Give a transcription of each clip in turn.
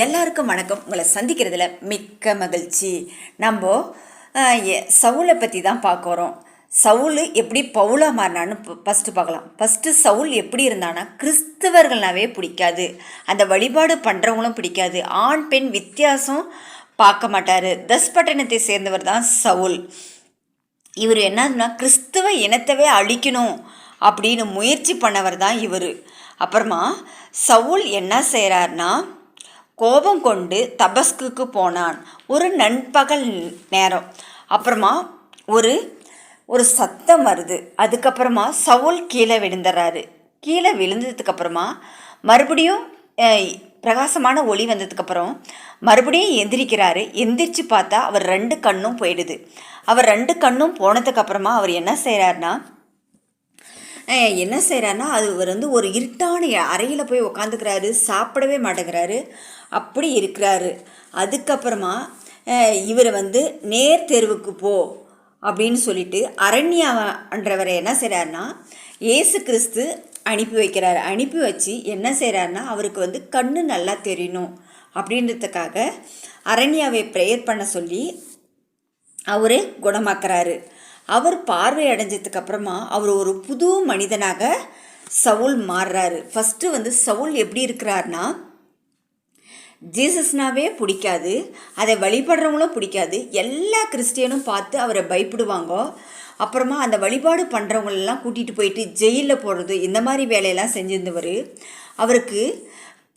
எல்லாருக்கும் வணக்கம். உங்களை சந்திக்கிறதுல மிக்க மகிழ்ச்சி. நம்ம சவுலை பற்றி தான் பார்க்குறோம். சவுல் எப்படி பவுலா மாறினான்னு ஃபஸ்ட்டு பார்க்கலாம். ஃபஸ்ட்டு சவுல் எப்படி இருந்தானா, கிறிஸ்தவர்கள்னாவே பிடிக்காது, அந்த வழிபாடு பண்ணுறவங்களும் பிடிக்காது, ஆண் பெண் வித்தியாசம் பார்க்க மாட்டார். தஸ்பட்டணத்தை சேர்ந்தவர் தான் சவுல். இவர் என்னன்னா கிறிஸ்தவ இனத்தவே அழிக்கணும் அப்படின்னு முயற்சி பண்ணவர் தான் இவர். அப்புறமா சவுல் என்ன செய்கிறார்னா, கோபம் கொண்டு தபஸ்குக்கு போனான். ஒரு நண்பகல் நேரம். அப்புறமா ஒரு சத்தம் வருது. அதுக்கப்புறமா சவுல் கீழே விழுந்துடுறாரு. கீழே விழுந்ததுக்கப்புறமா மறுபடியும் பிரகாசமான ஒளி வந்ததுக்கப்புறம் மறுபடியும் எந்திரிக்கிறாரு. எந்திரிச்சு பார்த்தா அவர் 2 கண்ணும் போயிடுது. அவர் 2 கண்ணும் போனதுக்கப்புறமா அவர் என்ன செய்கிறாருன்னா அது ஒரு இருட்டான அறையில் போய் உக்காந்துக்கிறாரு. சாப்பிடவே மாட்டேங்கிறாரு, அப்படி இருக்கிறாரு. அதுக்கப்புறமா இவர் நேர் தேர்வுக்கு போ அப்படின்னு சொல்லிட்டு அரண்யான்றவரை என்ன செய்கிறாருன்னா இயேசு கிறிஸ்து அனுப்பி வைக்கிறாரு. அனுப்பி வச்சு என்ன செய்கிறாருன்னா அவருக்கு கண்ணு நல்லா தெரியணும் அப்படின்றதுக்காக அரண்யாவை ப்ரேயர் பண்ண சொல்லி அவரே குணமாக்குறாரு. அவர் பார்வை அடைஞ்சதுக்கப்புறமா அவர் ஒரு புது மனிதனாக சவுல் மாறுறாரு. ஃபஸ்ட்டு சவுல் எப்படி இருக்கிறார்னா, ஜீசஸ்னாவே பிடிக்காது, அதை வழிபடுறவங்களும் பிடிக்காது, எல்லா கிறிஸ்டியனும் பார்த்து அவரை பயப்படுவாங்க. அப்புறமா அந்த வழிபாடு பண்ணுறவங்களெல்லாம் கூட்டிகிட்டு போயிட்டு ஜெயிலில் போடுறது, இந்த மாதிரி வேலையெல்லாம் செஞ்சிருந்தவர். அவருக்கு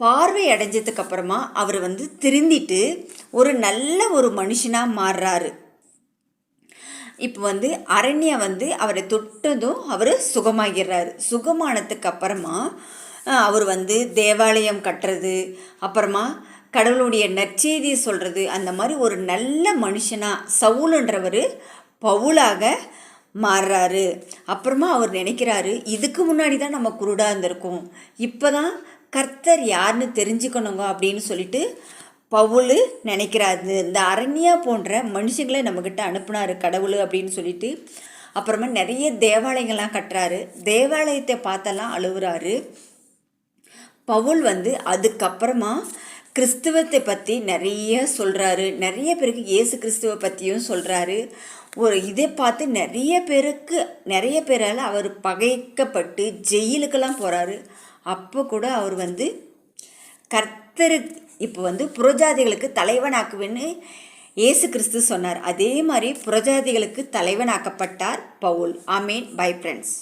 பார்வை அடைஞ்சதுக்கப்புறமா அவர் திருந்திட்டு ஒரு நல்ல ஒரு மனுஷனாக மாறுறாரு. இப்போ அரண்யா அவரை தொட்டதும் அவர் சுகமாகிறாரு. சுகமானதுக்கு அப்புறமா அவர் தேவாலயம் கட்டுறது, அப்புறமா கடவுளுடைய நற்செய்தியை சொல்கிறது, அந்த மாதிரி ஒரு நல்ல மனுஷனாக சவுலுன்றவர் பவுலாக மாறுறாரு. அப்புறமா அவர் நினைக்கிறாரு, இதுக்கு முன்னாடி தான் நம்ம குருடாக இருந்திருக்கோம், இப்போ தான் கர்த்தர் யாருன்னு தெரிஞ்சுக்கணுங்க அப்படின்னு சொல்லிட்டு பவுல் நினைக்கிறாரு. இந்த அரண்யா போன்ற மனுஷங்களை நம்மக்கிட்ட அனுப்புனார் கடவுள் அப்படின்னு சொல்லிட்டு. அப்புறமா நிறைய தேவாலயங்கள்லாம் கட்டுறாரு. தேவாலயத்தை பார்த்தெல்லாம் அழுகுறாரு. பவுல் அதுக்கப்புறமா கிறிஸ்துவத்தை பற்றி நிறைய சொல்கிறாரு. நிறைய பேருக்கு இயேசு கிறிஸ்துவை பற்றியும் சொல்கிறாரு. இதை பார்த்து நிறைய பேரால் அவர் பகைக்கப்பட்டு ஜெயிலுக்கெல்லாம் போகிறாரு. அப்போ கூட அவர் கர்த்தருக்கு இப்போ புறஜாதிகளுக்கு தலைவனாக்குவேன்னு இயேசு கிறிஸ்து சொன்னார். அதே மாதிரி புறஜாதிகளுக்கு தலைவனாக்கப்பட்டார் பவுல். ஆமேன். Bye friends.